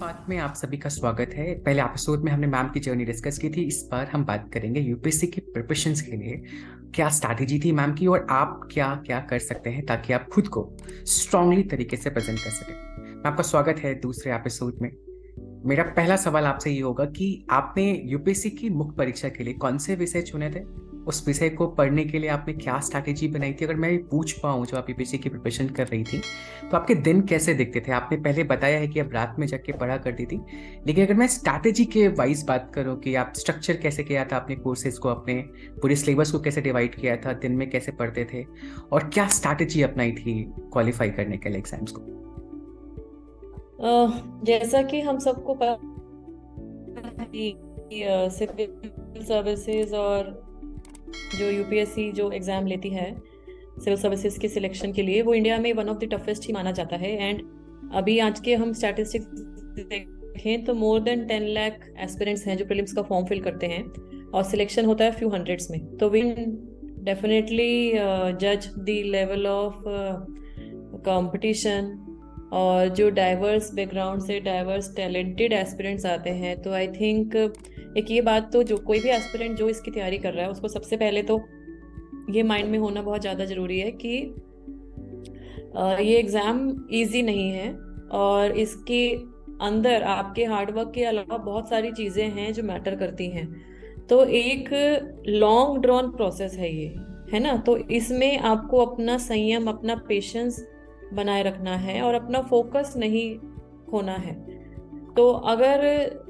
Part में आप सभी का स्वागत है। पहले एपिसोड में हमने मैम की जर्नी डिस्कस की थी। इस बार हम बात करेंगे यूपीएससी की प्रिपरेशंस के लिए क्या स्ट्रैटेजी थी मैम की और आप क्या क्या कर सकते हैं ताकि आप खुद को स्ट्रांगली तरीके से प्रेजेंट कर सकें। मैम आपका स्वागत है दूसरे एपिसोड में। मेरा पहला सवाल आपसे ये होगा कि आपने यूपीएससी की मुख्य परीक्षा के लिए कौन से विषय चुने थे, उस विषय को पढ़ने के लिए आपने क्या स्ट्रैटेजी बनाई थी। अगर मैं पूछ पाऊँ, जो आप यूपीएससी की प्रिपरेशन कर रही थी तो आपके दिन कैसे दिखते थे। आपने पहले बताया है कि आप रात में जाके पढ़ा करती थी, लेकिन अगर मैं स्ट्रैटेजी के वाइज बात करूँ कि आप स्ट्रक्चर कैसे किया था अपने कोर्सेज को, अपने पूरे सिलेबस को कैसे डिवाइड किया था, दिन में कैसे पढ़ते थे और क्या स्ट्रैटेजी अपनाई थी क्वालिफाई करने के लिए एग्जाम्स को। जैसा कि हम सबको पता है कि सिविल सर्विसेज और जो यूपीएससी जो एग्जाम लेती है सिविल सर्विसेज के सिलेक्शन के लिए, वो इंडिया में वन ऑफ द टफेस्ट ही माना जाता है। एंड अभी आज के हम स्टैटिस्टिक्स देखें तो मोर देन 10 लाख एस्पिरेंट्स हैं जो प्रीलिम्स का फॉर्म फिल करते हैं और सिलेक्शन होता है फ्यू हंड्रेड्स में। तो वी डेफिनेटली जज द लेवल ऑफ कंपटीशन और जो डाइवर्स बैकग्राउंड से डाइवर्स टैलेंटेड एस्पिरेंट्स आते हैं। तो आई थिंक एक ये बात, तो जो कोई भी एस्पिरेंट जो इसकी तैयारी कर रहा है उसको सबसे पहले तो ये माइंड में होना बहुत ज़्यादा ज़रूरी है कि ये एग्ज़ाम इजी नहीं है और इसके अंदर आपके हार्डवर्क के अलावा बहुत सारी चीज़ें हैं जो मैटर करती हैं। तो एक लॉन्ग ड्रॉन प्रोसेस है ये, है ना। तो इसमें आपको अपना संयम, अपना पेशेंस बनाए रखना है और अपना फोकस नहीं खोना है। तो अगर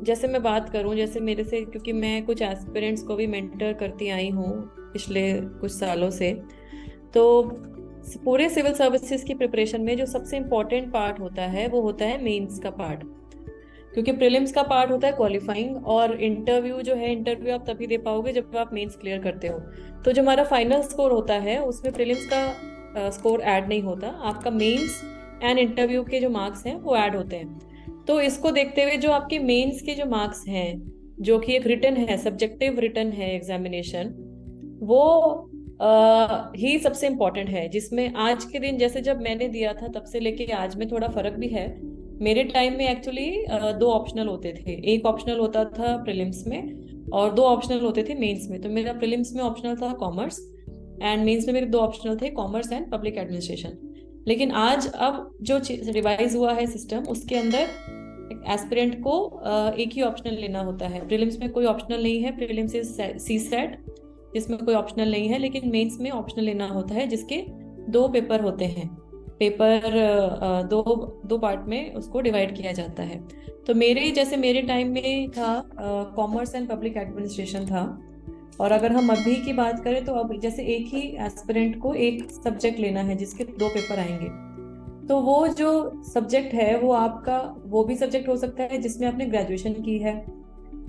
जैसे मैं बात करूं, जैसे मेरे से, क्योंकि मैं कुछ एस्पिरेंट्स को भी मेंटर करती आई हूँ पिछले कुछ सालों से, तो पूरे सिविल सर्विसेज की प्रिपरेशन में जो सबसे इम्पोर्टेंट पार्ट होता है वो होता है मेंस का पार्ट। क्योंकि प्रीलिम्स का पार्ट होता है क्वालिफाइंग और इंटरव्यू जो है, इंटरव्यू आप तभी दे पाओगे जब आप मेंस क्लियर करते हो। तो जो हमारा फाइनल स्कोर होता है उसमें प्रीलिम्स का स्कोर ऐड नहीं होता, आपका मेंस एंड इंटरव्यू के जो मार्क्स हैं वो ऐड होते हैं। तो इसको देखते हुए जो आपके मेंस के जो मार्क्स हैं, जो कि एक रिटन है, सब्जेक्टिव रिटन है एग्जामिनेशन, वो ही सबसे इम्पोर्टेंट है। जिसमें आज के दिन, जैसे जब मैंने दिया था तब से लेके आज में थोड़ा फर्क भी है। मेरे टाइम में एक्चुअली दो ऑप्शनल होते थे, एक ऑप्शनल होता था प्रीलिम्स में और दो ऑप्शनल होते थे मेंस में। तो मेरा प्रीलिम्स में ऑप्शनल था कॉमर्स एंड मेंस में मेरे दो ऑप्शनल थे, कॉमर्स एंड पब्लिक एडमिनिस्ट्रेशन। लेकिन आज अब जो रिवाइज हुआ है सिस्टम, उसके अंदर एस्पिरेंट को एक ही ऑप्शनल लेना होता है। प्रीलिम्स में कोई ऑप्शनल नहीं है, प्रीलिम्स इज सी सेट जिसमें कोई ऑप्शनल नहीं है, लेकिन मेंस में ऑप्शनल लेना होता है जिसके दो पेपर होते हैं। पेपर दो दो पार्ट में उसको डिवाइड किया जाता है। तो मेरे टाइम में था कॉमर्स एंड पब्लिक एडमिनिस्ट्रेशन था। और अगर हम अभी की बात करें तो अब जैसे एक ही एस्पिरेंट को एक सब्जेक्ट लेना है जिसके दो पेपर आएंगे। तो वो जो सब्जेक्ट है वो आपका वो भी सब्जेक्ट हो सकता है जिसमें आपने ग्रेजुएशन की है,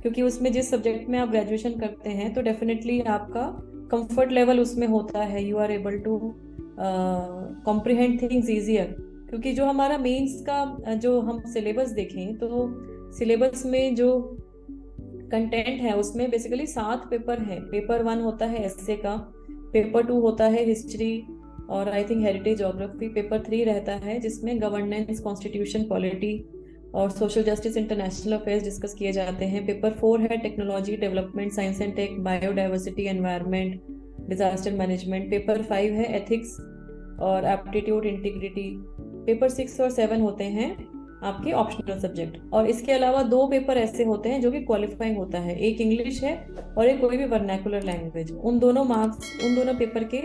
क्योंकि उसमें जिस सब्जेक्ट में आप ग्रेजुएशन करते हैं तो डेफिनेटली आपका कंफर्ट लेवल उसमें होता है, you are able to comprehend things easier. क्योंकि जो हमारा मेंस का जो हम सिलेबस देखें तो सिलेबस में जो कंटेंट है उसमें बेसिकली 7 पेपर हैं। पेपर 1 होता है एस्से का, पेपर 2 होता है हिस्ट्री और I think heritage geography, paper 3 रहता है जिसमें गवर्नेंस, कॉन्स्टिट्यूशन, पॉलिटी और social justice, international affairs discuss किए जाते हैं। पेपर 4 है technology, development, science and tech, biodiversity, environment, disaster management. Paper 5 है एथिक्स और एप्टीट्यूड, इंटीग्रिटी। पेपर 6 और 7 होते हैं आपके ऑप्शनल सब्जेक्ट। और इसके अलावा दो पेपर ऐसे होते हैं जो कि क्वालिफाइंग होता है, एक इंग्लिश है और एक कोई भी वर्नाकुलर लैंग्वेज। उन दोनों पेपर के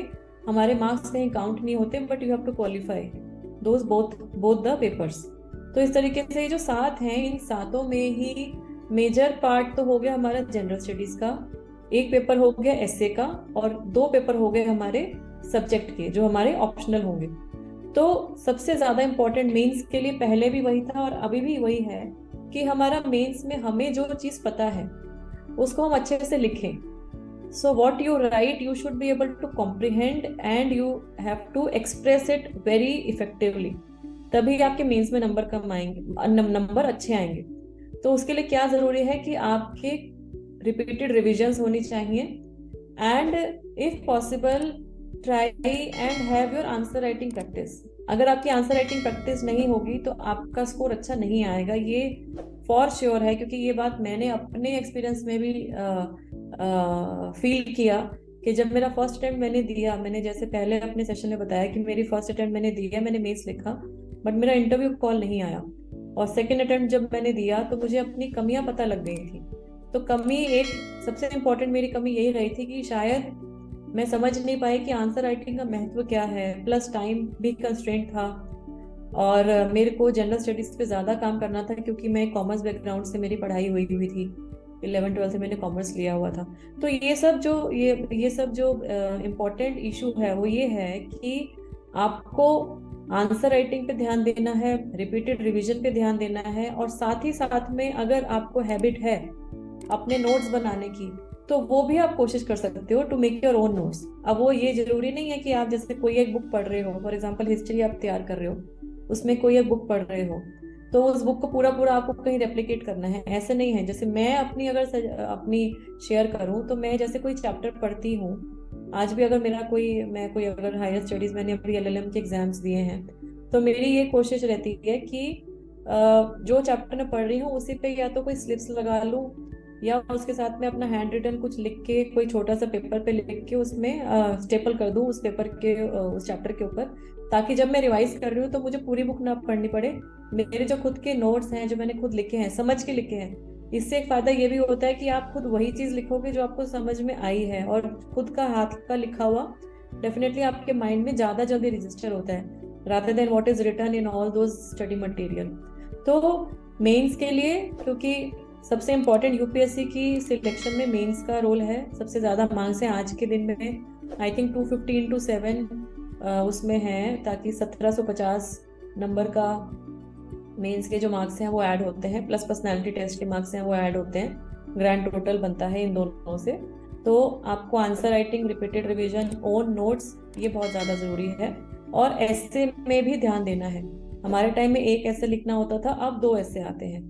हमारे मार्क्स कहीं काउंट नहीं होते, but you have to qualify those both the papers. तो इस तरीके से जो 7 हैं, इन 7 में ही मेजर पार्ट तो हो गया हमारा जनरल स्टडीज का, एक पेपर हो गया एस्से का और 2 पेपर हो गए हमारे सब्जेक्ट के जो हमारे ऑप्शनल होंगे। तो सबसे ज्यादा इंपॉर्टेंट मेंस के लिए पहले भी वही था और अभी भी वही है कि हमारा मेंस में हमें जो चीज पता है उसको हम अच्छे से लिखें। So what you write you should be able to comprehend and you have to express it very effectively, तभी आपके मेंस में नंबर कम आएंगे, नंबर अच्छे आएंगे। तो उसके लिए क्या जरूरी है कि आपके रिपीटेड रिविजन्स होनी चाहिए and if possible try and have your answer writing practice. अगर आपकी आंसर राइटिंग प्रैक्टिस नहीं होगी तो आपका स्कोर अच्छा नहीं आएगा। ये फॉर श्योर है, क्योंकि ये बात मैंने अपने एक्सपीरियंस में भी फील किया कि जब मेरा फर्स्ट अटेम्प्ट मैंने दिया, मैंने जैसे पहले अपने सेशन में बताया कि मेरी फर्स्ट अटेम्प्ट मैंने दिया, मैंने मेंस लिखा, बट मेरा इंटरव्यू कॉल नहीं आया। और सेकंड अटेम्प्ट जब मैंने दिया तो मुझे अपनी कमियां पता लग गई थी। तो कमी एक सबसे इम्पोर्टेंट मेरी कमी यही रही थी कि शायद मैं समझ नहीं पाई कि आंसर राइटिंग का महत्व क्या है, प्लस टाइम भी कंस्ट्रेंट था। और मेरे को जनरल स्टडीज पे ज़्यादा काम करना था, क्योंकि मैं कॉमर्स बैकग्राउंड से मेरी पढ़ाई हुई हुई थी, 11th 12th से मैंने कॉमर्स लिया हुआ था। तो ये सब जो इम्पोर्टेंट इशू है वो ये है कि आपको आंसर राइटिंग पे ध्यान देना है, रिपीटेड रिवीजन पे ध्यान देना है, और साथ ही साथ में अगर आपको हैबिट है अपने नोट्स बनाने की, तो वो भी आप कोशिश कर सकते हो to make your own notes. अब वो ये जरूरी नहीं है कि आप जैसे कोई एक बुक पढ़ रहे हो, फॉर एग्जांपल हिस्ट्री आप तैयार कर रहे हो, उसमें कोई एक बुक पढ़ रहे हो तो उस बुक को पूरा पूरा आपको कहीं रेप्लिकेट करना है, ऐसे नहीं है। जैसे मैं अपनी अपनी शेयर करूं तो मैं जैसे कोई चैप्टर पढ़ती हूँ, आज भी अगर मैं कोई अगर हायर स्टडीज, मैंने अभी LLM के एग्जाम्स दिए हैं, तो मेरी ये कोशिश रहती है कि जो चैप्टर मैं पढ़ रही हूँ उसी पे या तो कोई स्लिप्स लगा लूँ, या उसके साथ में अपना हैंड रिटन कुछ लिख के, कोई छोटा सा पेपर पे लिख के उसमें स्टेपल कर दूं उस पेपर के उस चैप्टर के ऊपर, ताकि जब मैं रिवाइज कर रही हूँ तो मुझे पूरी बुक ना पढ़नी पड़े। मेरे जो खुद के नोट्स हैं, जो मैंने खुद लिखे हैं, समझ के लिखे हैं, इससे एक फायदा ये भी होता है कि आप खुद वही चीज लिखोगे जो आपको समझ में आई है, और खुद का हाथ का लिखा हुआ डेफिनेटली आपके माइंड में ज्यादा जल्दी रजिस्टर होता है rather than what is written in all those study material. तो मेंस के लिए, क्योंकि सबसे इम्पोर्टेंट यूपीएससी की सिलेक्शन में मेंस का रोल है, सबसे ज़्यादा मार्क्स हैं आज के दिन में, आई थिंक 250 into 7 उसमें है, ताकि 1750 नंबर का मेंस के जो मार्क्स हैं वो ऐड होते हैं, प्लस पर्सनालिटी टेस्ट के मार्क्स हैं वो ऐड होते हैं, ग्रैंड टोटल बनता है इन दोनों से। तो आपको answer writing, repeated revision, own notes, ये बहुत ज़्यादा ज़रूरी है। और ऐसे में भी ध्यान देना है। हमारे टाइम में एक ऐसे लिखना होता था, अब 2 ऐसे आते हैं,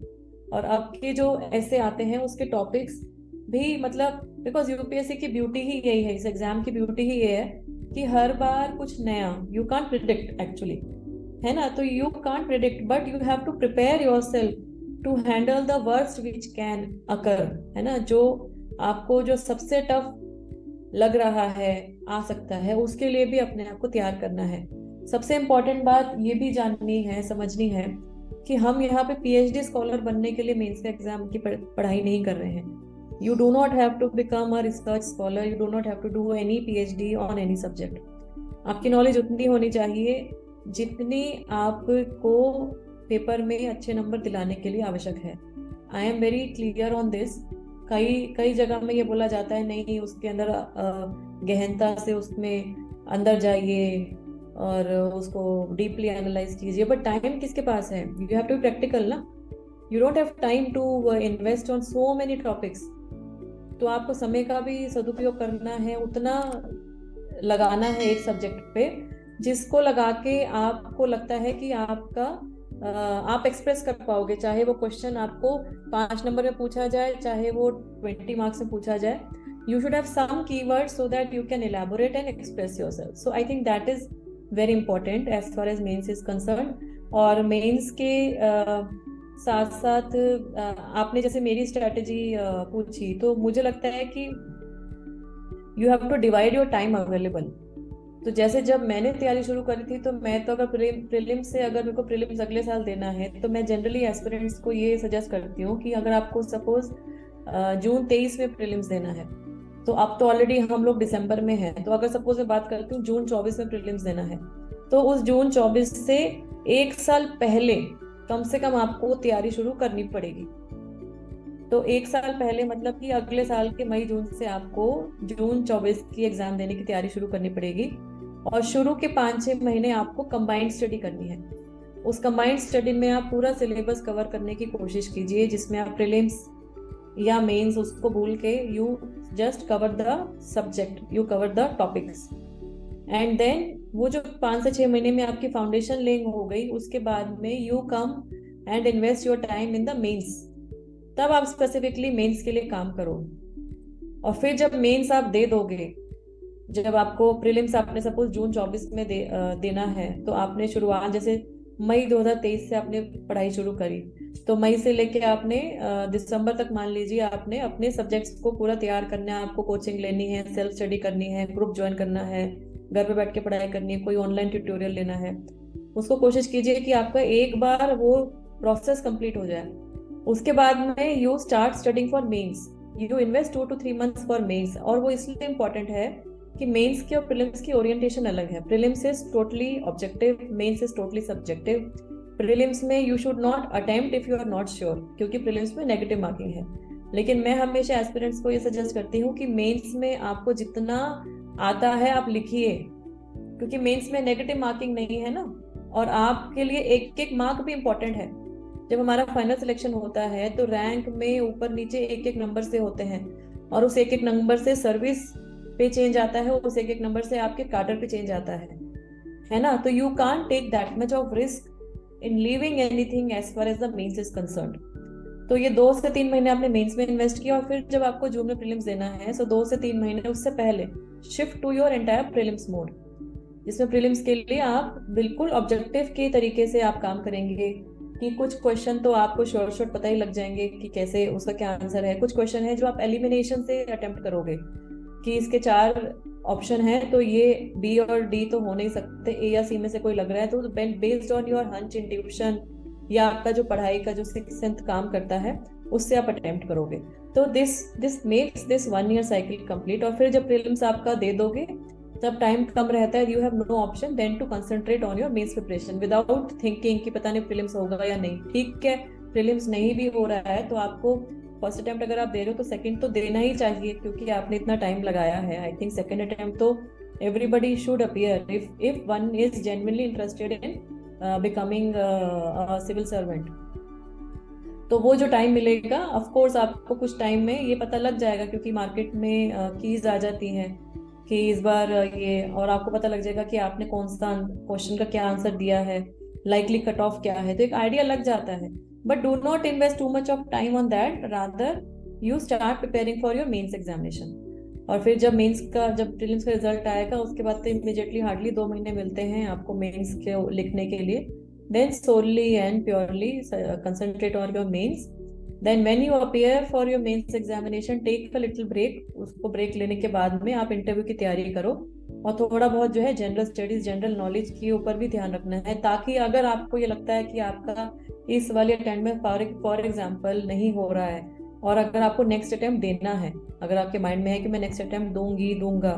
और अब के जो ऐसे आते हैं उसके टॉपिक्स भी, मतलब बिकॉज यूपीएससी की ब्यूटी ही यही है, इस एग्जाम की ब्यूटी ही ये है कि हर बार कुछ नया, यू कांट प्रिडिक्ट एक्चुअली, है ना। तो you can't predict but you have to prepare yourself to handle the worst which can occur, है ना। जो आपको जो सबसे टफ लग रहा है, आ सकता है, उसके लिए भी अपने आप को तैयार करना है। सबसे इम्पोर्टेंट बात ये भी जाननी है, समझनी है कि हम यहाँ पे पीएचडी स्कॉलर बनने के लिए मेंस के एग्जाम की पढ़ाई नहीं कर रहे हैं। You do not have to become a research scholar, you do not have to do any PhD on any subject. आपकी नॉलेज उतनी होनी चाहिए जितनी आपको पेपर में अच्छे नंबर दिलाने के लिए आवश्यक है। I am very clear on this. कई जगह में ये बोला जाता है नहीं, उसके अंदर गहनता से उसमें अंदर जाइए और उसको डीपली एनालाइज कीजिए, बट टाइम किसके पास है? You have to be practical ना, you don't have time to invest on so many topics. तो आपको समय का भी सदुपयोग करना है, उतना लगाना है एक सब्जेक्ट पे जिसको लगा के आपको लगता है कि आप एक्सप्रेस कर पाओगे, चाहे वो क्वेश्चन आपको 5 नंबर में पूछा जाए, चाहे वो 20 मार्क्स में पूछा जाए। You should have some keywords so that you can elaborate and express yourself. So I think that is very important as far as mains is concerned. और मेंस के साथ साथ आपने जैसे मेरी स्ट्रैटेजी पूछी, तो मुझे लगता है कि you have to divide your time available. तो जैसे जब मैंने तैयारी शुरू करी थी, तो मैं तो अगर प्रीलिम्स से, अगर मेरे को प्रीलिम्स अगले साल देना है, तो मैं जनरली एस्पिरेंट्स को ये सजेस्ट करती हूँ कि अगर आपको सपोज जून 23 में प्रीलिम्स देना है, तो अब तो ऑलरेडी हम लोग दिसंबर में हैं, तो अगर सपोज मैं बात करती हूँ जून 24 में प्रीलिम्स देना है, तो उस जून 24 से 1 साल पहले कम से कम आपको तैयारी शुरू करनी पड़ेगी। तो 1 साल पहले मतलब कि अगले साल के मई जून से आपको जून 24 की एग्जाम देने की तैयारी शुरू करनी पड़ेगी। और शुरू के 5-6 महीने आपको कंबाइंड स्टडी करनी है। उस कंबाइंड स्टडी में आप पूरा सिलेबस कवर करने की कोशिश कीजिए, जिसमें आप प्रीलिम्स या मेंस उसको भूल के you just cover the subject, you cover the topics, and then वो जो 5 से 6 महीने में आपकी फाउंडेशन लेइंग हो गई, उसके बाद में you come and invest your time in the mains. तब आप स्पेसिफिकली मेंस के लिए काम करो। और फिर जब मेंस आप दे दोगे, जब आपको प्रीलिम्स आपने सपोज जून 24 में देना है, तो आपने शुरुआत जैसे मई 2023 से आपने पढ़ाई शुरू करी, तो मई से लेके आपने दिसंबर तक मान लीजिए आपने अपने सब्जेक्ट्स को पूरा तैयार करना है, आपको कोचिंग लेनी है, सेल्फ स्टडी करनी है, ग्रुप ज्वाइन करना है, घर पे बैठ के पढ़ाई करनी है, कोई ऑनलाइन ट्यूटोरियल लेना है। उसको कोशिश कीजिए कि आपका एक बार वो प्रोसेस कंप्लीट हो जाए। उसके बाद में you start studying for mains. You invest 2 to 3 months for mains. और वो इसलिए इम्पोर्टेंट है कि मेंस की और प्रीलिम्स की ओरिएंटेशन अलग है। Prelims is totally objective, mains is totally subjective. Prelims में you should not attempt if you are not sure, क्योंकि प्रीलिम्स में नेगेटिव मार्किंग है। लेकिन मैं हमेशा एस्पिरेंट्स को ये सजेस्ट करती हूँ कि मेंस में आपको जितना आता है आप लिखिए, क्योंकि मेंस में नेगेटिव मार्किंग नहीं है ना। और आपके लिए एक एक मार्क भी इम्पोर्टेंट है। जब हमारा फाइनल सिलेक्शन होता है तो रैंक में ऊपर नीचे एक एक नंबर से होते हैं, और उस एक एक नंबर से सर्विस पे चेंज आता है, उस एक एक नंबर से आपके कार्डर पे चेंज आता है ना। तो you can't take that much of risk in leaving anything as far as the mains is concerned. तो ये 2 से 3 महीने आपने मेंस में इन्वेस्ट किया, और फिर जब आपको जून में प्रीलिम्स देना है, सो 2 से 3 महीने उससे पहले shift to your entire prelims mode, जिसमें प्रीलिम्स के लिए आप बिल्कुल ऑब्जेक्टिव के तरीके से आप काम करेंगे। कि कुछ क्वेश्चन तो आपको शॉर्ट शॉर्ट पता ही लग जाएंगे कि कैसे उसका क्या आंसर है। कुछ क्वेश्चन है जो आप एलिमिनेशन से अटेम्प्ट करोगे, कि इसके 4 ऑप्शन है तो ये बी और डी तो हो नहीं सकते, ए या सी में से कोई लग रहा है। तो based on your hunch, intuition, या आपका जो पढ़ाई का जो सिक्स्थ सेंथ काम करता है, उससे आप अटेम्प्ट करोगे। तो this makes this 1 year cycle complete. और फिर जब प्रीलिम्स आपका दे दोगे, जब टाइम कम रहता है, you have no option then to concentrate on your mains preparation without thinking कि पता नहीं प्रीलिम्स होगा या नहीं। ठीक है, प्रीलिम्स नहीं भी हो रहा है तो आपको फर्स्ट अटेम्प्ट अगर आप दे रहे हो तो सेकंड तो देना ही चाहिए, क्योंकि आपने इतना टाइम लगाया है। आई थिंक सेकंड अटेम्प्ट तो everybody should appear if one is genuinely interested in becoming civil servant. तो वो जो टाइम मिलेगा, ऑफ कोर्स आपको कुछ टाइम में ये पता लग जाएगा, क्योंकि मार्केट में कीज आ जाती हैं कि इस बार ये, और आपको पता लग जाएगा कि आपने कौन सा क्वेश्चन का क्या आंसर दिया है, लाइकली कट ऑफ क्या है, तो एक आइडिया लग जाता है। But do not invest too much of time on that, rather you start preparing for your mains examination. और फिर जब जब प्रीलिम्स का रिजल्ट आएगा, उसके बाद तो इमीडिएटली हार्डली 2 महीने मिलते हैं आपको मेंस के लिखने के लिए। Then solely and purely concentrate on your mains. Then when you appear for your mains examination, take a little break. उसको ब्रेक लेने के बाद में आप इंटरव्यू की तैयारी करो, और थोड़ा बहुत जो है जनरल स्टडीज, जनरल नॉलेज के ऊपर भी ध्यान रखना है, ताकि अगर आपको ये लगता है कि आपका इस वाले अटेम्प्ट में फॉर एग्जाम्पल नहीं हो रहा है, और अगर आपको नेक्स्ट अटेम्प्ट देना है, अगर आपके माइंड में है कि मैं नेक्स्ट अटेम्प्ट दूंगा,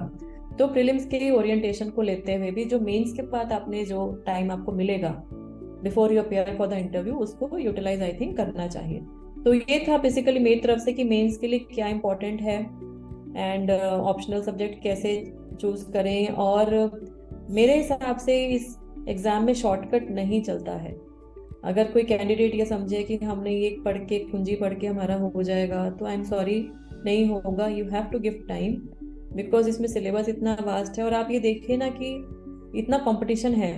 तो प्रीलिम्स के ओरिएंटेशन को लेते हुए भी जो मेंस के बाद आपने जो टाइम आपको मिलेगा before you appear for the interview, उसको यूटिलाइज आई थिंक करना चाहिए। तो ये था बेसिकली मेरी तरफ से कि मेंस के लिए क्या इंपॉर्टेंट है, एंड ऑप्शनल सब्जेक्ट कैसे चूज करें। और मेरे हिसाब से इस एग्जाम में शॉर्टकट नहीं चलता है। अगर कोई कैंडिडेट ये समझे कि हमने ये पढ़ के कुंजी पढ़ के हमारा हो जाएगा, तो आई एम सॉरी, नहीं होगा। You have to give time, because इसमें सिलेबस इतना वास्ट है। और आप ये देखिए ना कि इतना कंपटीशन है,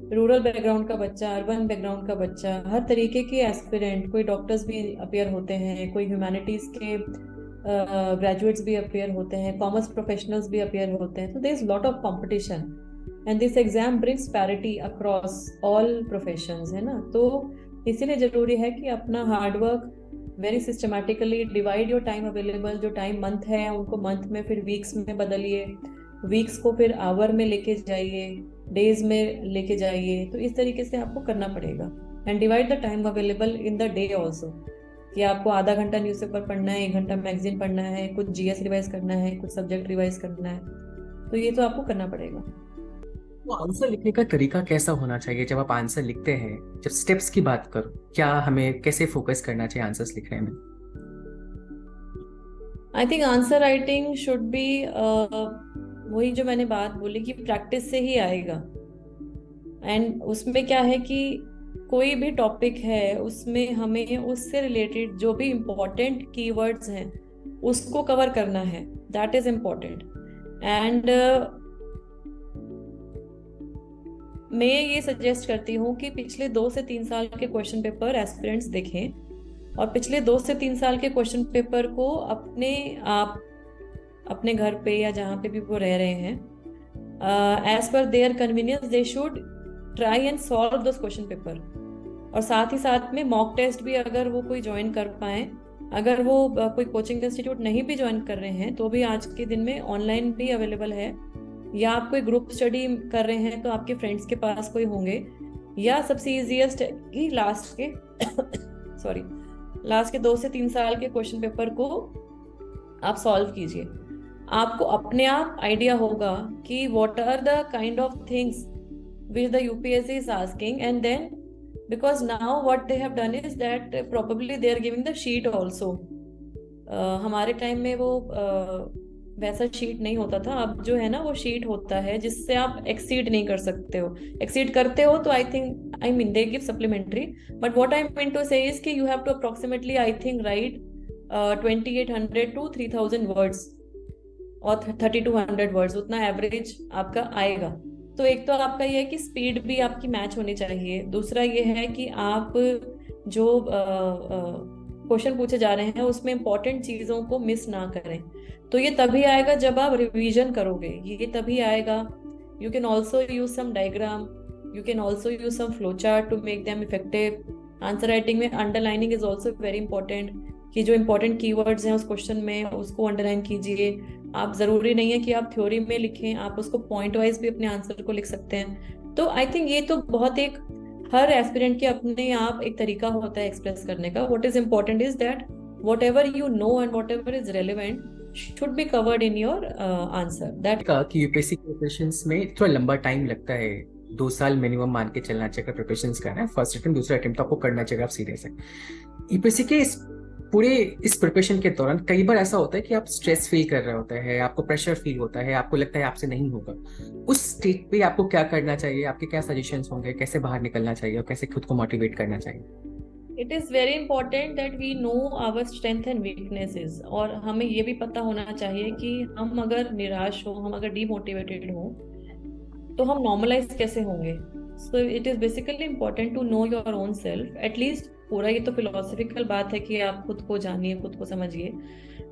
रूरल बैकग्राउंड का बच्चा, अर्बन बैकग्राउंड का बच्चा, हर तरीके के एस्पिरेंट, कोई डॉक्टर्स भी अपेयर होते हैं, कोई ह्यूमैनिटीज के ग्रेजुएट्स भी अपेयर होते हैं, कॉमर्स प्रोफेशनल्स भी अपेयर होते हैं। तो there is lot of competition, and this exam brings parity across all professions, है ना। तो इसीलिए जरूरी है कि अपना hard work very systematically divide your time available. जो टाइम मंथ है उनको मंथ में फिर वीक्स में बदलिए, वीक्स को फिर आवर में लेके जाइए, डेज में लेके जाइए। तो इस तरीके से आपको करना पड़ेगा। And divide the time available in the day also, कि आपको आधा घंटा न्यूज़पेपर पढ़ना है, 1 घंटा मैगजीन पढ़ना है, कुछ जीएस रिवाइज करना है, कुछ सब्जेक्ट रिवाइज करना है। तो ये तो आपको करना पड़ेगा। तो आंसर लिखने का तरीका कैसा होना चाहिए जब आप आंसर लिखते हैं? जब स्टेप्स की बात करो, क्या हमें कैसे फोकस करना चाहिए आंसर्स लिखने में? I think answer writing should be, वही जो मैंने बात बोली कि प्रैक्टिस से ही आएगा। एंड उसमें क्या है कि कोई भी टॉपिक है उसमें हमें उससे रिलेटेड जो भी इम्पोर्टेंट कीवर्ड्स हैं उसको कवर करना है, दैट इज इम्पोर्टेंट। एंड मैं ये सजेस्ट करती हूँ कि पिछले 2 से 3 साल के क्वेश्चन पेपर एस्पिरेंट्स देखें, और पिछले 2 से 3 साल के क्वेश्चन पेपर को अपने घर पे या जहाँ पे भी वो रह रहे हैं, एज पर their convenience they should try and solve those question paper. और साथ ही साथ में मॉक टेस्ट भी अगर वो कोई ज्वाइन कर पाए, अगर वो कोई कोचिंग इंस्टीट्यूट नहीं भी ज्वाइन कर रहे हैं तो भी आज के दिन में ऑनलाइन भी अवेलेबल है, या आप कोई ग्रुप स्टडी कर रहे हैं तो आपके फ्रेंड्स के पास कोई होंगे, या सबसे इजीएस्ट कि लास्ट के 2 से 3 साल के क्वेश्चन पेपर को आप सॉल्व कीजिए। आपको अपने आप आइडिया होगा कि what are the kind of things which the UPSC is asking, and then because now what they have done is that probably they are giving the sheet also. हमारे time में वो वैसा शीट नहीं होता था, अब जो है ना वो शीट होता है जिससे आप एक्सीड नहीं कर सकते हो। एक्सीड करते हो तो I mean they give supplementary, but what I mean to say is कि you have to approximately I think write 2800 to 3000 words और 3200 वर्ड्स, उतना एवरेज आपका आएगा। तो एक तो आपका ये है कि स्पीड भी आपकी मैच होनी चाहिए, दूसरा ये है कि आप जो क्वेश्चन पूछे जा रहे हैं उसमें इंपॉर्टेंट चीज़ों को मिस ना करें। तो ये तभी आएगा जब आप रिवीजन करोगे, ये तभी आएगा। You can also use some diagram, you can also use some flow chart to make them effective. Answer writing में underlining is also very important, कि जो इंपॉर्टेंट कीवर्ड्स हैं उस क्वेश्चन में उसको अंडरलाइन कीजिए। आप जरूरी नहीं है कि आप थ्योरी में लिखें, आप उसको पॉइंट वाइज भी अपने आंसर को लिख सकते हैं। तो आई थिंक ये तो बहुत एक हर एस्पिरेंट के अपने आप एक तरीका होता है एक्सप्रेस करने का। What is important is that what ever you know and what ever is relevant should be covered in your answer. That कि यूपीएससी के प्रिपरेशंस में थोड़ा लंबा टाइम लगता है, 2 साल मिनिमम मान के चलना चाहिए प्रिपरेशंस करना है। फर्स्ट अटेम्प्ट दूसरा अटेम्प्ट तो आपको करना चाहिए, आप सीरियस है। यूपीएससी के इस प्रिपरेशन के दौरान कई बार ऐसा होता है कि आप स्ट्रेस फील कर रहे होते हैं, आपको प्रेशर फील होता है, आपको लगता है आपसे नहीं होगा। उस स्टेट पे आपको क्या करना चाहिए, आपके क्या सजेशंस होंगे, कैसे बाहर निकलना चाहिए और कैसे खुद को मोटिवेट करना चाहिए? It is very important that we know our strength and weaknesses, और हमें ये भी पता होना चाहिए कि हम अगर निराश हो, हम अगर डीमोटिवेटेड हो तो हम नॉर्मलाइज कैसे होंगे। So it is basically important to know your own self. At least पूरा ये तो फिलोसफिकल बात है कि आप खुद को जानिए, खुद को समझिए,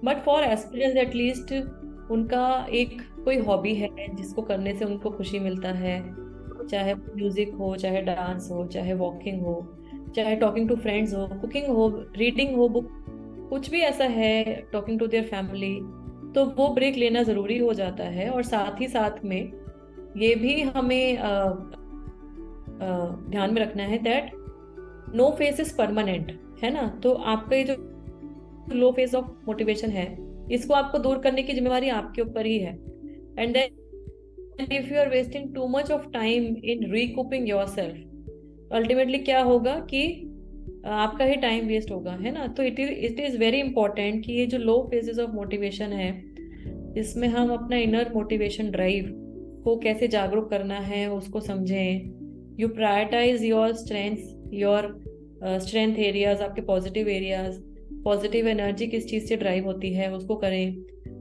बट फॉर एस्पिरेंट्स एटलीस्ट उनका एक कोई हॉबी है जिसको करने से उनको खुशी मिलता है, चाहे म्यूजिक हो, चाहे डांस हो, चाहे वॉकिंग हो, चाहे टॉकिंग टू फ्रेंड्स हो, कुकिंग हो, रीडिंग हो बुक, कुछ भी ऐसा है, टॉकिंग टू देयर फैमिली, तो वो ब्रेक लेना ज़रूरी हो जाता है। और साथ ही साथ में ये भी हमें ध्यान में रखना है that no phase is permanent, है ना। तो आपका ये जो लो फेस ऑफ मोटिवेशन है इसको आपको दूर करने की जिम्मेवारी आपके ऊपर ही है। And then if you are wasting too much of time in recouping yourself, ultimately क्या होगा कि आपका ही टाइम वेस्ट होगा, है ना। तो इट इज वेरी इंपॉर्टेंट कि ये जो लो फेजेस ऑफ मोटिवेशन है इसमें हम अपना इनर मोटिवेशन ड्राइव को कैसे जागरूक करना है उसको समझें। You prioritise your strength areas, आपके पॉजिटिव एरियाज, पॉजिटिव एनर्जी किस चीज़ से ड्राइव होती है उसको करें।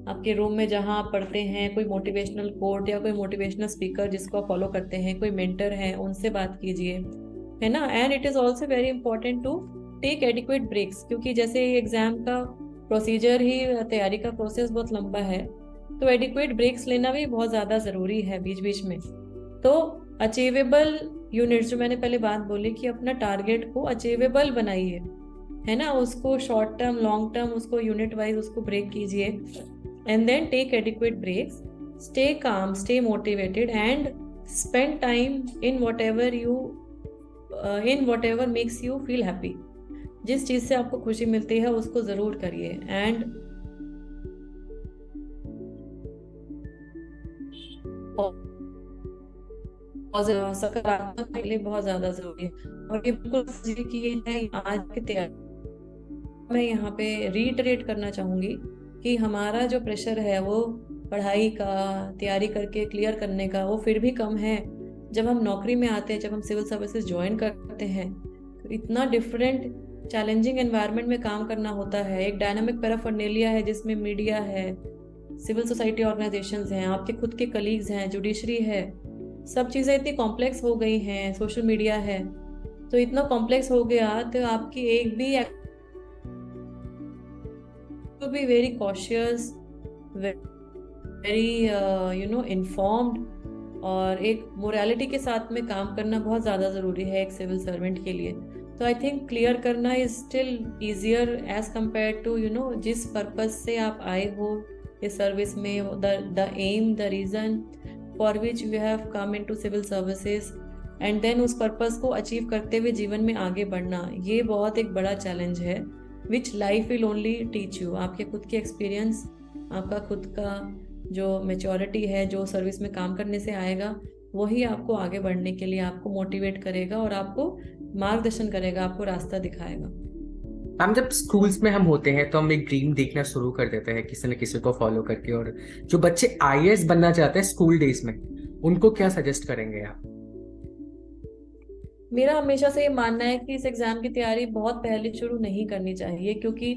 आपके रूम में जहाँ आप पढ़ते हैं कोई मोटिवेशनल कोट या कोई मोटिवेशनल स्पीकर जिसको आप फॉलो करते हैं, कोई मेंटर है, उनसे बात कीजिए, है ना। And it is also very important to take adequate breaks, क्योंकि जैसे एग्जाम का प्रोसीजर ही, तैयारी का प्रोसेस बहुत लंबा है, तो एडिक्वेट ब्रेक्स लेना भी बहुत ज़्यादा ज़रूरी है बीच बीच में। तो अचीवेबल यूनिट्स, जो मैंने पहले बात बोली कि अपना टारगेट को अचीवेबल बनाइए, है ना, उसको शॉर्ट टर्म, लॉन्ग टर्म, उसको यूनिट वाइज उसको ब्रेक कीजिए। And then take adequate breaks, stay calm, stay motivated and spend time in whatever makes you feel happy. जिस चीज़ से आपको खुशी मिलती है उसको ज़रूर करिए। एंड सकारात्मक के लिए बहुत ज्यादा जरूरी है। और ये बिल्कुल समझिए कि ये है आज की तैयारी। मैं यहाँ पे रीइटरेट करना चाहूंगी कि हमारा जो प्रेशर है वो पढ़ाई का, तैयारी करके क्लियर करने का, वो फिर भी कम है जब हम नौकरी में आते हैं, जब हम सिविल सर्विसेज ज्वाइन करते हैं। तो इतना डिफरेंट चैलेंजिंग एनवायरनमेंट में काम करना होता है। एक डायनामिक पैराफर्नेलिया है जिसमें मीडिया है, सिविल सोसाइटी ऑर्गेनाइजेशंस हैं, आपके खुद के कलीग्स हैं, जुडिशरी है, सब चीज़ें इतनी कॉम्प्लेक्स हो गई हैं, सोशल मीडिया है, तो इतना कॉम्प्लेक्स हो गया तो आपकी एक भी to be very cautious, very informed, और एक मोरालिटी के साथ में काम करना बहुत ज़्यादा ज़रूरी है एक सिविल सर्वेंट के लिए। तो आई थिंक क्लियर करना is still easier as compare to जिस पर्पज से आप आए हो इस सर्विस में, the aim, the reason for which you have come into civil services, and then उस पर्पज को अचीव करते हुए जीवन में आगे बढ़ना, ये बहुत एक बड़ा चैलेंज है विच life will only teach you. आपके खुद के एक्सपीरियंस, आपका खुद का जो मेच्योरिटी है जो सर्विस में काम करने से आएगा, वही आपको आगे बढ़ने के लिए आपको मोटिवेट करेगा और आपको मार्गदर्शन करेगा, आपको रास्ता दिखाएगा। हम जब स्कूल्स में हम होते हैं तो हम एक ड्रीम देखना शुरू कर देते हैं किसी न किसी को फॉलो करके, और जो बच्चे आईएएस बनना चाहते हैं स्कूल डेज में, उनको क्या सजेस्ट करेंगे आप? मेरा हमेशा से ये मानना है कि इस एग्जाम की तैयारी बहुत पहले शुरू नहीं करनी चाहिए, क्योंकि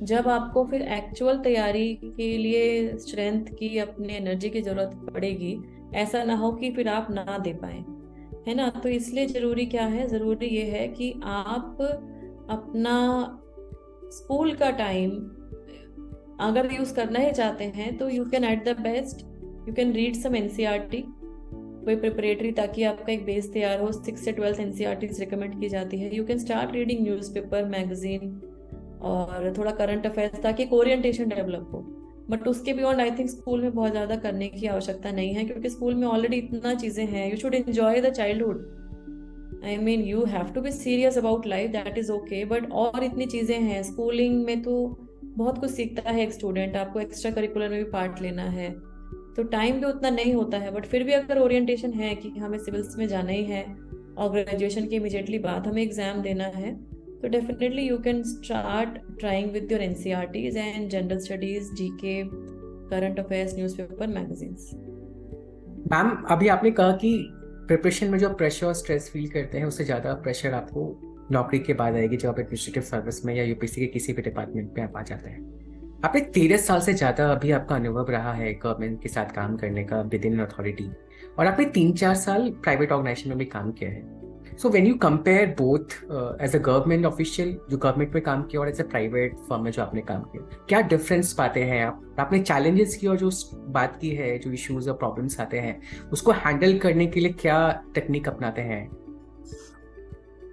जब आपको फिर एक्चुअल तैयारी के लिए स्ट्रेंथ की, अपने एनर्जी की जरूरत पड़ेगी, ऐसा ना हो कि फिर आप ना दे पाए, है ना। तो इसलिए जरूरी क्या है, जरूरी ये है कि आप अपना स्कूल का टाइम अगर यूज करना ही चाहते हैं तो you can at the best you can read some NCERT, कोई प्रिपरेटरी, ताकि आपका एक बेस तैयार हो। 6 से 12 एनसीईआरटी रिकमेंड की जाती है। You can start reading newspaper, magazine और थोड़ा करंट अफेयर्स, ताकि एक ओरिएंटेशन डेवलप हो। बट उसके बियॉन्ड आई थिंक स्कूल में बहुत ज़्यादा करने की आवश्यकता नहीं है, क्योंकि स्कूल में ऑलरेडी इतना चीज़ें हैं। You should enjoy the childhood, I mean you have to be serious about life, that is okay, but और इतनी चीज़ें हैं स्कूलिंग में, तो बहुत कुछ सीखता है एक स्टूडेंट। आपको एक्स्ट्रा करिकुलर में भी पार्ट लेना है, तो टाइम भी उतना नहीं होता है। बट फिर भी अगर ओरिएंटेशन है कि हमें सिविल्स में जाना ही है और ग्रेजुएशन के इमीडिएटली बाद हमें एग्जाम देना है, तो definitely you can start trying with your NCERTs and general studies, GK, current affairs, newspaper, magazines. Ma'am, अभी आपने कहा कि प्रिपरेशन में जो प्रेशर और स्ट्रेस फील करते हैं, उससे ज़्यादा प्रेशर आपको नौकरी के बाद आएगी, जब आप एडमिनिस्ट्रेटिव सर्विस में या यूपीएससी के किसी भी डिपार्टमेंट में आप आ जाते हैं। आपने 13 साल से ज़्यादा अभी आपका अनुभव रहा है गवर्नमेंट के साथ काम करने का विद इन अथॉरिटी, और आपने 3-4 साल प्राइवेट ऑर्गेनाइजेशन में भी काम किया है। So when you compare both as a government official जो गवर्नमेंट में काम किया और एज अ प्राइवेट फर्म में जो आपने काम किया, क्या डिफरेंस पाते हैं आप? आपने चैलेंजेस की और जो बात की है, जो इश्यूज और प्रॉब्लम्स आते हैं, उसको हैंडल करने के लिए क्या टेक्निक अपनाते हैं?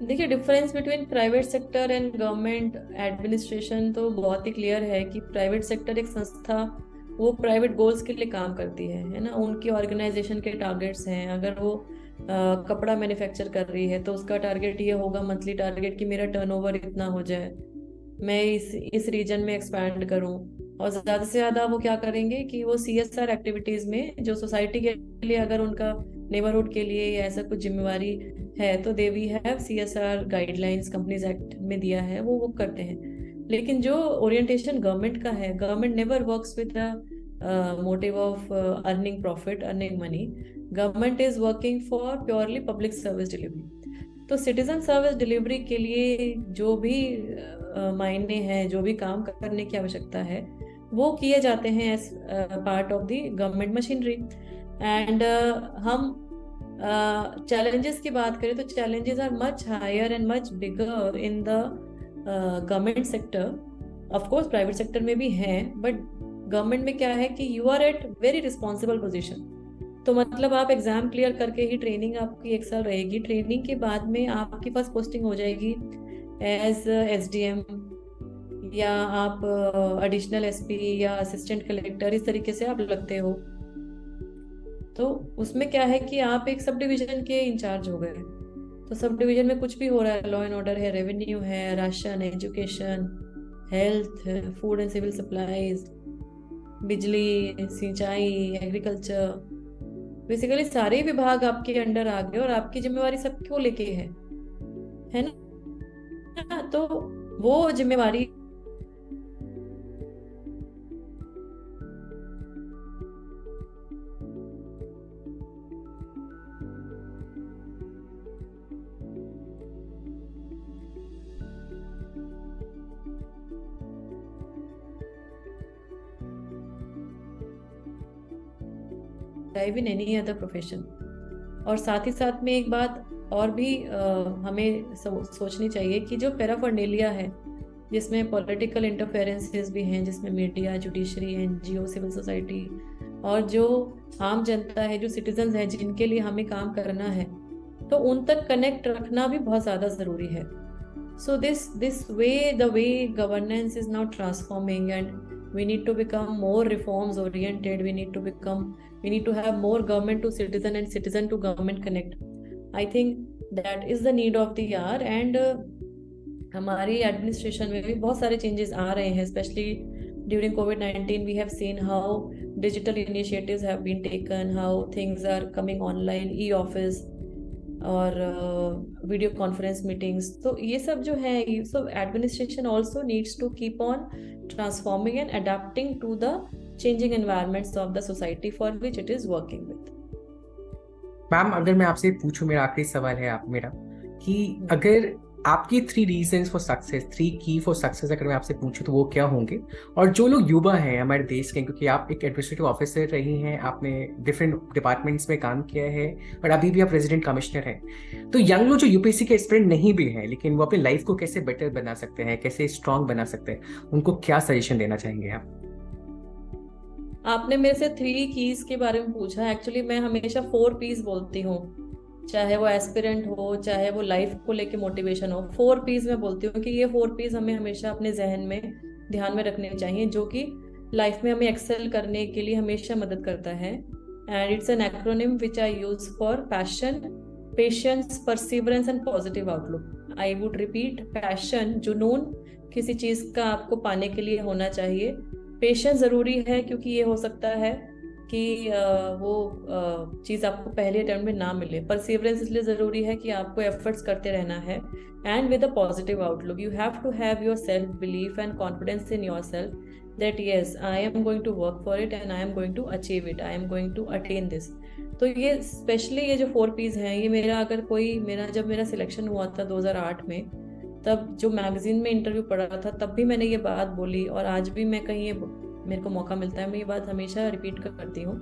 देखिए, difference between private sector and government administration तो बहुत ही क्लियर है कि प्राइवेट सेक्टर एक संस्था, वो प्राइवेट गोल्स के लिए काम करती है ना। उनकी ऑर्गेनाइजेशन के टारगेट्स हैं। अगर वो कपड़ा मैन्युफैक्चर कर रही है तो उसका टारगेट ये होगा, मंथली टारगेट, कि मेरा टर्नओवर इतना हो जाए, मैं इस रीजन में एक्सपैंड करूं। और ज़्यादा से ज़्यादा वो क्या करेंगे कि वो सीएसआर एक्टिविटीज़ में, जो सोसाइटी के लिए अगर उनका नेबरहुड के लिए या ऐसा कुछ जिम्मेवारी है, तो they we have CSR guidelines companies act में दिया है, वो करते हैं। लेकिन जो ओरिएंटेशन गवर्नमेंट का है, government never works with the motive of earning profit, earning money. Government is working for purely public service delivery. तो सिटीजन सर्विस डिलीवरी के लिए जो भी मायने हैं, जो भी काम करने की आवश्यकता है, वो किए जाते हैं as part of the government machinery. And हम चैलेंजेस की बात करें तो challenges are much higher and much bigger in the government sector. Of course private sector में भी हैं, बट गवर्नमेंट में क्या है कि you are at very responsible position. तो मतलब आप एग्जाम क्लियर करके ही, ट्रेनिंग आपकी 1 साल रहेगी, ट्रेनिंग के बाद में आपकी फर्स्ट पोस्टिंग हो जाएगी एज एसडीएम, या आप एडिशनल एसपी या असिस्टेंट कलेक्टर, इस तरीके से आप लगते हो। तो उसमें क्या है कि आप एक सब डिवीजन के इंचार्ज हो गए। तो सब डिवीजन में कुछ भी हो रहा है, लॉ एंड ऑर्डर है, रेवेन्यू है, ration, education, health, food and civil supplies, बिजली, सिंचाई, एग्रीकल्चर, बेसिकली सारे विभाग आपके अंडर आ गए और आपकी जिम्मेवारी सबको लेके है ना। तो वो जिम्मेवारी इन एनी अदर प्रोफेशन। और साथ ही साथ में एक बात और भी हमें सोचनी चाहिए कि जो पैराफर्नेलिया है, जिसमें पॉलिटिकल इंटरफेरेंसेस भी हैं, जिसमें media, judiciary, NGO, civil society और जो आम जनता है, जो सिटीजन्स हैं जिनके लिए हमें काम करना है, तो उन तक कनेक्ट रखना भी बहुत ज़्यादा ज़रूरी है। So this way, the way governance is now transforming, and we need to become more reforms oriented. We need to have more government to citizen and citizen to government connect. I think that is the need of the hour, and हमारी administration में भी बहुत सारे changes आ रहे हैं, specially during कोविड-19 we have seen how digital initiatives have been taken, how things are coming online, e office और वीडियो कॉन्फ्रेंस मीटिंग्स. तो ये सब जो है, so administration also needs to keep on transforming and adapting to the changing environments of the society for which it is working with. Ma'am अगर मैं आपसे पूछूं, मेरा आखिरी सवाल है आप मेरा, कि अगर आपकी 3 रीजंस फॉर सक्सेस, 3 की फॉर सक्सेस अगर मैं आपसे पूछूं तो वो क्या होंगे? और जो लोग युवा हैं हमारे देश के, क्योंकि आप एक एडमिनिस्ट्रेटिव ऑफिसर रही हैं, आपने डिफरेंट डिपार्टमेंट्स में काम किया है और अभी भी आप रेजिडेंट कमिश्नर हैं, तो यंग लोग जो यूपीएससी के एस्पिरेंट नहीं भी हैं लेकिन वो अपनी लाइफ को कैसे बेटर बना सकते हैं, कैसे स्ट्रांग बना सकते हैं, उनको क्या सजेशन देना चाहेंगे आप? आपने मेरे से 3 कीज के बारे में पूछा. एक्चुअली मैं हमेशा 4 पीस बोलती हूँ, चाहे वो एस्पिरेंट हो, चाहे वो लाइफ को लेके मोटिवेशन हो. 4 पीस मैं बोलती हूँ कि ये 4 पीस हमें हमेशा अपने जहन में ध्यान में रखने चाहिए, जो कि लाइफ में हमें एक्सेल करने के लिए हमेशा मदद करता है. And it's an acronym which I use for passion, patience, perseverance and positive outlook. I would repeat: passion, जुनून किसी चीज का आपको पाने के लिए होना चाहिए. पेशेंस जरूरी है क्योंकि ये हो सकता है कि वो चीज़ आपको पहले अटेम्प्ट में ना मिले. परसिवरेंस इसलिए ज़रूरी है कि आपको एफर्ट्स करते रहना है. And with a positive outlook, you have to have your self belief and confidence in your self that yes, I am going to work for it and I am going to achieve it, I am going to attain this. तो ये specially ये जो 4 piece हैं, ये जब मेरा selection हुआ था 2008 में, तब जो मैगजीन में इंटरव्यू पढ़ा था तब भी मैंने ये बात बोली, और आज भी मैं कहीं मेरे को मौका मिलता है मैं ये बात हमेशा रिपीट करती हूँ.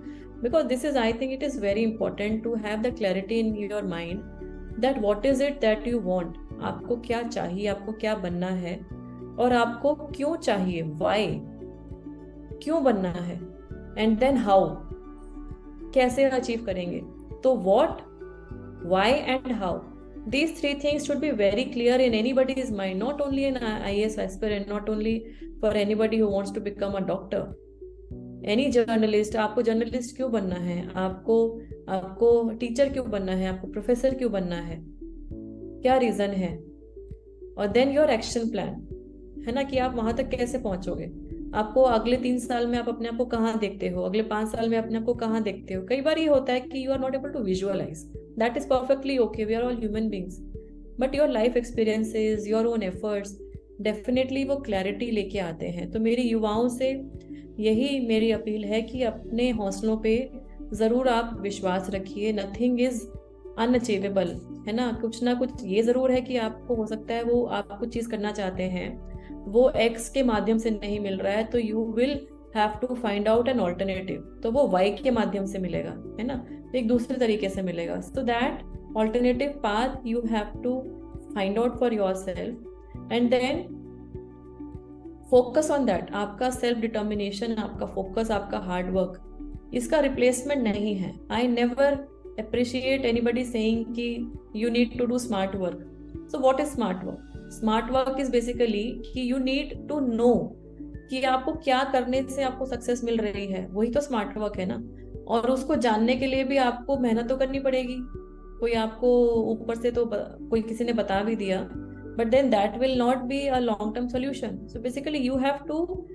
Because this is, I think it is very important to have the clarity in your mind that what is it that you want. आपको क्या चाहिए, आपको क्या बनना है, और आपको क्यों चाहिए, व्हाई, क्यों बनना है, एंड देन हाउ, कैसे अचीव करेंगे. तो what, why and how, these 3 things should be very clear in anybody's mind, not only an IAS aspirant, not only for anybody who wants to become a doctor, any journalist. आपको journalist क्यों बनना है, आपको teacher क्यों बनना है, आपको professor क्यों बनना है, क्या रीजन है, और देन योर एक्शन प्लान है ना, कि आप वहां तक कैसे पहुंचोगे. आपको अगले 3 साल में आप अपने आप को कहाँ देखते हो, अगले 5 साल में अपने आप को कहाँ देखते हो. कई बार ये होता है कि you are not able to visualise. That is perfectly okay. We are all human beings. But your life experiences, your own efforts, definitely वो clarity लेके आते हैं. तो मेरी युवाओं से यही मेरी अपील है कि अपने हौसलों पे ज़रूर आप विश्वास रखिए. Nothing is unachievable, है ना. कुछ ना कुछ ये ज़रूर है कि आपको हो सकता है वो आप कुछ चीज़ करना चाहते हैं, वो X के माध्यम से नहीं मिल रहा है, तो you will have to find out an alternative. तो वो Y के माध्यम से मिलेगा, है ना, एक दूसरे तरीके से मिलेगा. So that alternative path you have to find out for yourself and then focus on that. आपका सेल्फ डिटर्मिनेशन, आपका फोकस, आपका हार्ड वर्क, इसका रिप्लेसमेंट नहीं है. I never appreciate anybody saying कि you need to do smart work. So what is smart work? Smart work is basically कि you need to know कि आपको क्या करने से आपको सक्सेस मिल रही है, वही तो स्मार्ट वर्क है ना. और उसको जानने के लिए भी आपको मेहनत तो करनी पड़ेगी. कोई आपको ऊपर से तो कोई किसी ने बता भी दिया, but then that will not be a long term solution. So basically you have to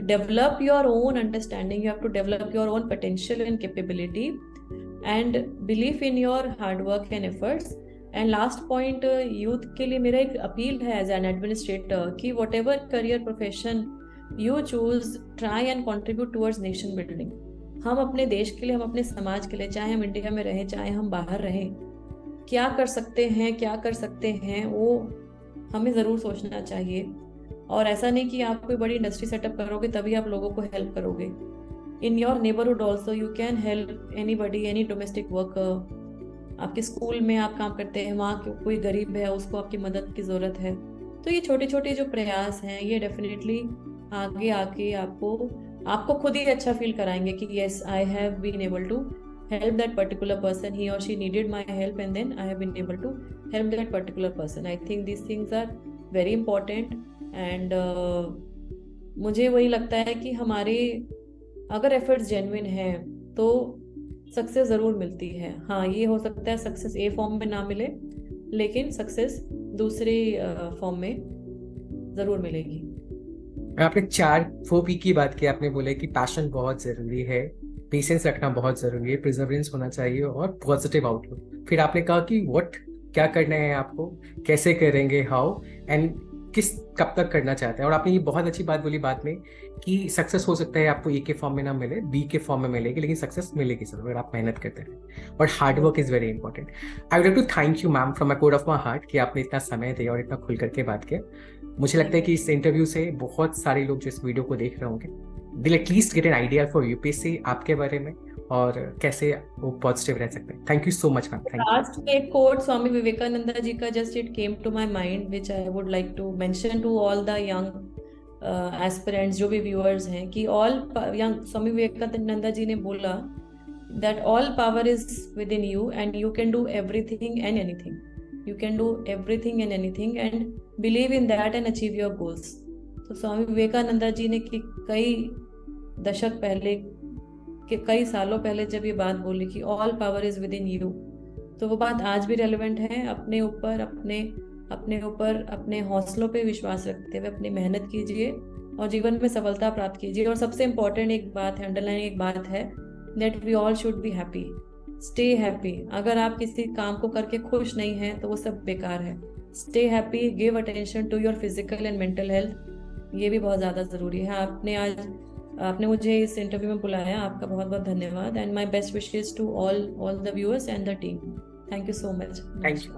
develop your own understanding, you have to develop your own potential and capability and belief in your hard work and efforts. And last point, youth के लिए मेरा एक appeal है as an administrator कि whatever career profession you choose, try and contribute towards nation building. हम अपने देश के लिए, हम अपने समाज के लिए, चाहे हम इंडिया में रहें चाहे हम बाहर रहें, क्या कर सकते हैं वो हमें ज़रूर सोचना चाहिए. और ऐसा नहीं कि आप कोई बड़ी इंडस्ट्री सेटअप करोगे तभी आप लोगों को हेल्प करोगे. In your neighbourhood also you can help anybody, any domestic worker. आपके स्कूल में आप काम करते हैं, वहाँ कोई गरीब है, उसको आपकी मदद की ज़रूरत है. तो ये छोटे छोटे जो प्रयास हैं ये डेफिनेटली आगे आके आपको खुद ही अच्छा फील कराएंगे कि yes, I have been able to help that particular person, he or she needed my help and then I have been able to help that particular person. I think these things are very important. And मुझे वही लगता है कि हमारे अगर efforts genuine हैं तो success ज़रूर मिलती है। हाँ, ये हो सकता है सक्सेस ए फॉर्म में ना मिले, लेकिन सक्सेस दूसरे फॉर्म में ज़रूर मिलेगी। आपने 4 4 P की बात की। आपने बोले कि पैशन बहुत जरूरी है, पेशेंस रखना बहुत जरूरी है, प्रिजर्वेंस होना चाहिए और पॉजिटिव आउटलुक। फिर आपने कहा कि व्हाट, क्या करना है आपको, कैसे करेंगे, हाउ एंड किस, कब तक करना चाहते हैं। और आपने ये बहुत अच्छी बात बोली बाद में कि सक्सेस हो सकता है आपको ए के फॉर्म में ना मिले, बी के फॉर्म में मिलेगी, लेकिन सक्सेस मिलेगी जरूर अगर आप मेहनत करते हैं। और hard work is very important. I would like to thank you ma'am from my core of my heart कि आपने इतना समय दिया और इतना खुल करके बात किया। मुझे लगता है कि इस इंटरव्यू से बहुत सारे लोग जो इस वीडियो को देख रहे होंगे, will at least get an idea for UPSC, आपके बारे में और कैसे वो पॉजिटिव रह सकते हैं। Thank you so much ma'am, thank you. Last में एक कोट स्वामी विवेकानंद जी का just it came to my mind which I would like to mention to all the young aspirants जो भी व्यूअर्स हैं, कि ऑल यंग, स्वामी विवेकानंद जी ने बोला that all power is within you and you can do everything and anything. You can do everything and anything and believe in that and achieve your goals. तो स्वामी विवेकानंद जी ने कई दशक पहले, कई सालों पहले जब ये बात बोली कि all power is with in you, तो वो बात आज भी रेलेवेंट है। अपने ऊपर, अपने हौसलों पे विश्वास रखते हुए अपनी मेहनत कीजिए और जीवन में सफलता प्राप्त कीजिए। और सबसे इम्पोर्टेंट एक बात है, अंडरलाइन एक बात है, that we all should be happy. Stay happy. अगर आप किसी काम को करके खुश नहीं हैं तो वो सब बेकार है। Stay happy, give attention to your physical and mental health. ये भी बहुत ज़्यादा ज़रूरी है। आपने मुझे इस इंटरव्यू में बुलाया, आपका बहुत बहुत धन्यवाद। And my best wishes to all the viewers and the team. Thank you so much. Thank you.